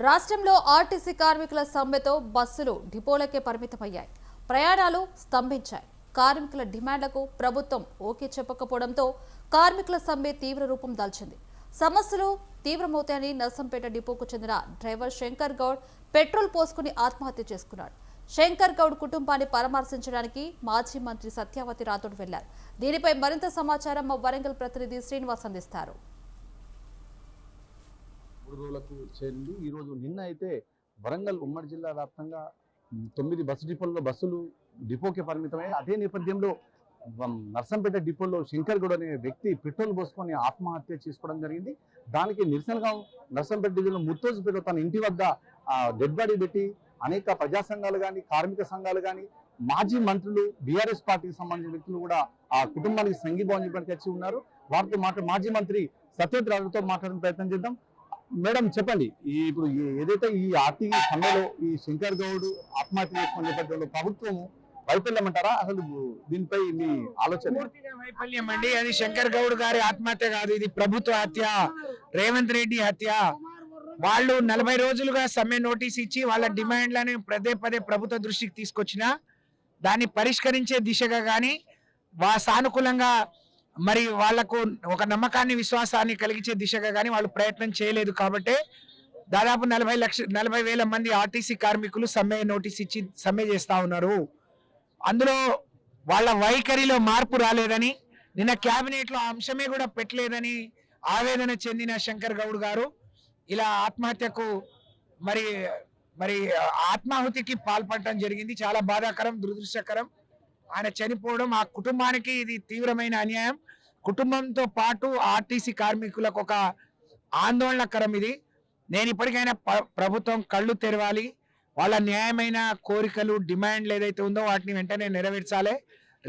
రాష్ట్రంలో ఆర్టీసీ కార్మికుల సమ్మెతో బస్సులు డిపోలకే పరిమితమయ్యాయి. ప్రయాణాలు స్తంభించాయి. కార్మికుల డిమాండ్లకు ప్రభుత్వం ఓకే చెప్పకపోవడంతో కార్మికుల సమ్మె తీవ్ర రూపం దాల్చింది. సమస్యలు తీవ్రమవుతాయని నర్సంపేట డిపోకు చెందిన డ్రైవర్ శంకర్ గౌడ్ పెట్రోల్ పోసుకుని ఆత్మహత్య చేసుకున్నాడు. శంకర్ గౌడ్ కుటుంబాన్ని పరామర్శించడానికి మాజీ మంత్రి సత్యవతి రాథోడ్ వెళ్లారు. దీనిపై మరింత సమాచారం మా వరంగల్ ప్రతినిధి శ్రీనివాస్ అందిస్తారు. 3 రోజులకు చేరింది. ఈరోజు నిన్న అయితే వరంగల్ ఉమ్మడి జిల్లా వ్యాప్తంగా 9 బస్సు డిపోల్లో బస్సులు డిపోకే పరిమితమై అదే నేపథ్యంలో నర్సంపేట డిపోలో శంకర్ గౌడ్ అనే వ్యక్తి పెట్రోల్ పోసుకొని ఆత్మహత్య చేసుకోవడం జరిగింది. దానికి నిరసనగా నర్సంపేట డివిజన్లో ముత్తోజుపేట తన ఇంటి వద్ద డెడ్ బాడీ పెట్టి అనేక ప్రజా సంఘాలు కానీ కార్మిక సంఘాలు కానీ మాజీ మంత్రులు బీఆర్ఎస్ పార్టీకి సంబంధించిన వ్యక్తులు కూడా ఆ కుటుంబానికి సంఘీభావం చెప్పడానికి వచ్చి ఉన్నారు. వారితో మాజీ మంత్రి సత్యవతి రాథోడ్తో మాట్లాడే ప్రయత్నం చేద్దాం. మేడం చెప్పండి, ఇప్పుడు ఏదైతే ఈ ఆర్టీసీ సమ్మెలో ఈ శంకర్ గౌడ్ ఆత్మహత్య చేసుకున్న నేపథ్యంలో ప్రభుత్వం వైఫల్యం అంటారా? అసలు దీనిపై మీ ఆలోచన? పూర్తిగా వైఫల్యం అండి. అది శంకర్ గౌడ్ గారి ఆత్మహత్య కాదు, ఇది ప్రభుత్వ హత్య, రేవంత్ రెడ్డి హత్య. వాళ్ళు 40 రోజులుగా సమ్మె నోటీస్ ఇచ్చి వాళ్ళ డిమాండ్లను పదే పదే ప్రభుత్వ దృష్టికి తీసుకొచ్చినా దాన్ని పరిష్కరించే దిశగా కానీ సానుకూలంగా మరి వాళ్లకు ఒక నమ్మకాన్ని విశ్వాసాన్ని కలిగించే దిశగా కానీ వాళ్ళు ప్రయత్నం చేయలేదు. కాబట్టి దాదాపు 40,000 మంది ఆర్టీసీ కార్మికులు సమ్మె నోటీస్ ఇచ్చి సమ్మె చేస్తా ఉన్నారు. అందులో వాళ్ళ వైఖరిలో మార్పు రాలేదని, నిన్న కేబినెట్ లో అంశమే కూడా పెట్టలేదని ఆవేదన చెందిన శంకర్ గౌడ్ గారు ఇలా ఆత్మహత్యకు మరి ఆత్మాహుతికి పాల్పడటం జరిగింది. చాలా బాధాకరం, దురదృష్టకరం. ఆయన చనిపోవడం ఆ కుటుంబానికి ఇది తీవ్రమైన అన్యాయం. కుటుంబంతో పాటు ఆర్టీసీ కార్మికులకు ఒక ఆందోళనకరం ఇది. నేను ఇప్పటికైనా ప్రభుత్వం కళ్ళు తెరవాలి, వాళ్ళ న్యాయమైన కోరికలు డిమాండ్లు ఏదైతే ఉందో వాటిని వెంటనే నెరవేర్చాలి.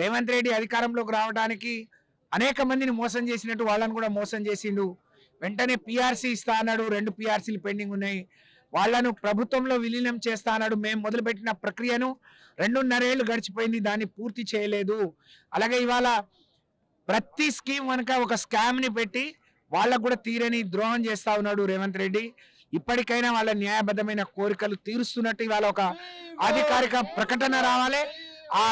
రేవంత్ రెడ్డి అధికారంలోకి రావడానికి అనేక మందిని మోసం చేసినట్టు వాళ్ళని కూడా మోసం చేసిండు. వెంటనే పిఆర్సీ ఇస్తా అన్నాడు, 2 పిఆర్సీలు పెండింగ్ ఉన్నాయి. వాళ్లను ప్రభుత్వంలో విలీనం చేస్తా అన్నాడు. మేము మొదలుపెట్టిన ప్రక్రియను 2.5 ఏళ్లు గడిచిపోయింది, దాన్ని పూర్తి చేయలేదు. అలాగే ఇవాళ ప్రతి స్కీమ్ కనుక ఒక స్కామ్ ని పెట్టి వాళ్ళకు కూడా తీరని ద్రోహం చేస్తా ఉన్నాడు రేవంత్ రెడ్డి. ఇప్పటికైనా వాళ్ళ న్యాయబద్ధమైన కోరికలు తీరుస్తున్నట్టు ఇవాళ ఒక అధికారిక ప్రకటన రావాలి. ఆ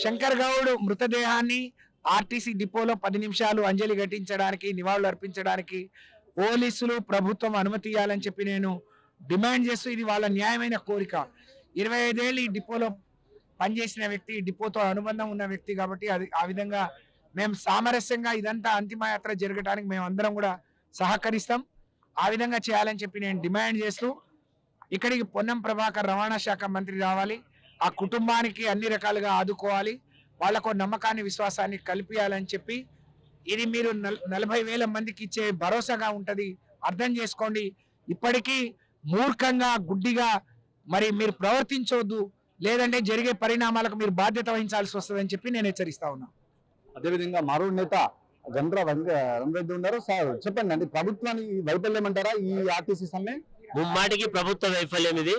శంకర్ గౌడ్ మృతదేహాన్ని ఆర్టీసీ డిపోలో 10 నిమిషాలు అంజలి ఘటించడానికి, నివాళులు అర్పించడానికి పోలీసులు ప్రభుత్వం అనుమతి ఇవ్వాలని చెప్పి నేను డిమాండ్ చేస్తూ, ఇది వాళ్ళ న్యాయమైన కోరిక. 25 ఏళ్ళు ఈ డిపోలో పనిచేసిన వ్యక్తి, డిపోతో అనుబంధం ఉన్న వ్యక్తి కాబట్టి అది ఆ విధంగా మేము సామరస్యంగా ఇదంతా అంతిమయాత్ర జరగడానికి మేము అందరం కూడా సహకరిస్తాం. ఆ విధంగా చేయాలని చెప్పి నేను డిమాండ్ చేస్తూ, ఇక్కడికి పొన్నం ప్రభాకర్ రవాణా శాఖ మంత్రి రావాలి, ఆ కుటుంబానికి అన్ని రకాలుగా ఆదుకోవాలి, వాళ్ళకు నమ్మకాన్ని విశ్వాసాన్ని కల్పించాలని చెప్పి, ఇది మీరు 40,000 మందికి ఇచ్చే భరోసాగా ఉంటది, అర్థం చేసుకోండి. ఇప్పటికీ మూర్ఖంగా గుడ్డిగా మరి మీరు ప్రవర్తించవద్దు, లేదంటే జరిగే పరిణామాలకు మీరు బాధ్యత వహించాల్సి వస్తుందని చెప్పి నేను హెచ్చరిస్తా ఉన్నా. అదేవిధంగా మరో నేత గండ్ర రంగారెడ్డి ఉన్నారు. సార్ చెప్పండి అండి, ప్రభుత్వాన్ని వైఫల్యం అంటారా ఈ ఆర్టీసీ సమ్మె? ముమ్మాటికి ప్రభుత్వ వైఫల్యం ఇది.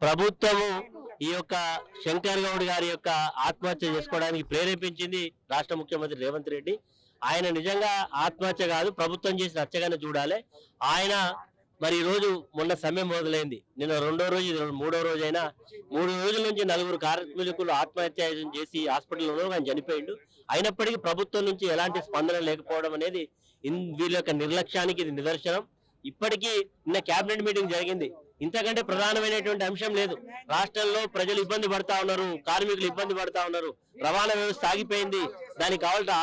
ప్రభుత్వము ఈ యొక్క శంకర్ గౌడ్ గారి యొక్క ఆత్మహత్య చేసుకోవడానికి ప్రేరేపించింది రాష్ట్ర ముఖ్యమంత్రి రేవంత్ రెడ్డి. ఆయన నిజంగా ఆత్మహత్య కాదు, ప్రభుత్వం చేసిన హత్యగానే చూడాలి. ఆయన మరి ఈ రోజు మొన్న సమ్మె మొదలైంది, నిన్న 2వ రోజు, ఇది 3వ రోజు అయినా 3 రోజుల నుంచి 4 కార్మికులు ఆత్మహత్య చేసి హాస్పిటల్లో ఆయన చనిపోయిండు. అయినప్పటికీ ప్రభుత్వం నుంచి ఎలాంటి స్పందన లేకపోవడం అనేది వీళ్ళ యొక్క నిర్లక్ష్యానికి ఇది నిదర్శనం. ఇప్పటికీ నిన్న కేబినెట్ మీటింగ్ జరిగింది, ఇంతకంటే ప్రధానమైనటువంటి అంశం లేదు. రాష్ట్రంలో ప్రజలు ఇబ్బంది పడతా ఉన్నారు, కార్మికులు ఇబ్బంది పడతా ఉన్నారు, రవాణా వ్యవస్థ ఆగిపోయింది, దానికి కావాల్సిన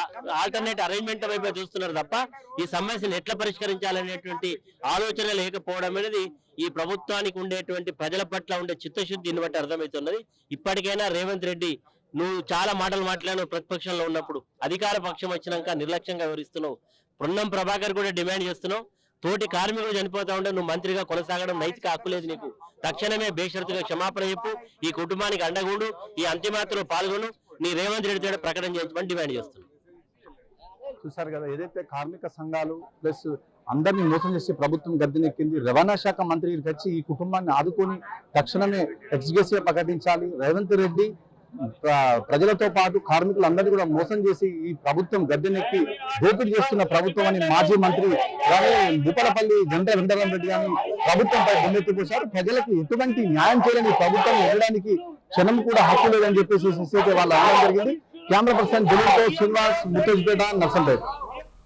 ఆల్టర్నేట్ అరేంజ్మెంట్ వైపు చూస్తున్నారు తప్ప ఈ సమస్యను ఎట్లా పరిష్కరించాలనేటువంటి ఆలోచన లేకపోవడం అనేది ఈ ప్రభుత్వానికి ఉండేటువంటి ప్రజల పట్ల ఉండే చిత్తశుద్ధిని బట్టి అర్థమవుతున్నది. ఇప్పటికైనా రేవంత్ రెడ్డి, నువ్వు చాలా మాటలు మాట్లాడినావు ప్రతిపక్షంలో ఉన్నప్పుడు, అధికార పక్షం వచ్చినాక నిర్లక్ష్యంగా వివరిస్తున్నావు. పొన్నం ప్రభాకర్ కూడా డిమాండ్ చేస్తున్నావు, తోటి కార్మికులు చనిపోతా ఉంటే నువ్వు మంత్రిగా కొనసాగడం నైతిక హక్కు లేదు నీకు. తక్షణమే బేషరతుగా క్షమాపణ చెప్పు, ఈ కుటుంబానికి అండగుండు, ఈ అంతిమయాత్రలో పాల్గొను, నీ రేవంత్ రెడ్డి ప్రకటన చేయించమని డిమాండ్ చేస్తున్నాను. చూసారు కదా, ఏదైతే కార్మిక సంఘాలు ప్లస్ అందరినీ మోసం చేసి ప్రభుత్వం గద్దెనెక్కింది. రవాణా శాఖ మంత్రికి వచ్చి ఈ కుటుంబాన్ని ఆదుకొని తక్షణమే ఎక్స్గ్రేషియా ప్రకటించాలి. రేవంత్ రెడ్డి ప్రజలతో పాటు కార్మికులందరినీ కూడా మోసం చేసి ఈ ప్రభుత్వం గద్దెనెక్కి దోపిడీ చేస్తున్న ప్రభుత్వం అని మాజీ మంత్రి భూపాలపల్లి గంటా వెంకటరామ రెడ్డి గారిని ప్రభుత్వంపై దుమ్మెత్తిపోశారు. ప్రజలకు ఎటువంటి న్యాయం చేయలేని ప్రభుత్వం వెళ్ళడానికి క్షణం కూడా హక్కు లేదని చెప్పేసి వాళ్ళు అనడం జరిగింది. కెమెరా పర్సన్ దిలీప్తో శ్రీనివాస్, ముత్తేజ్పేట, నర్సంపేట.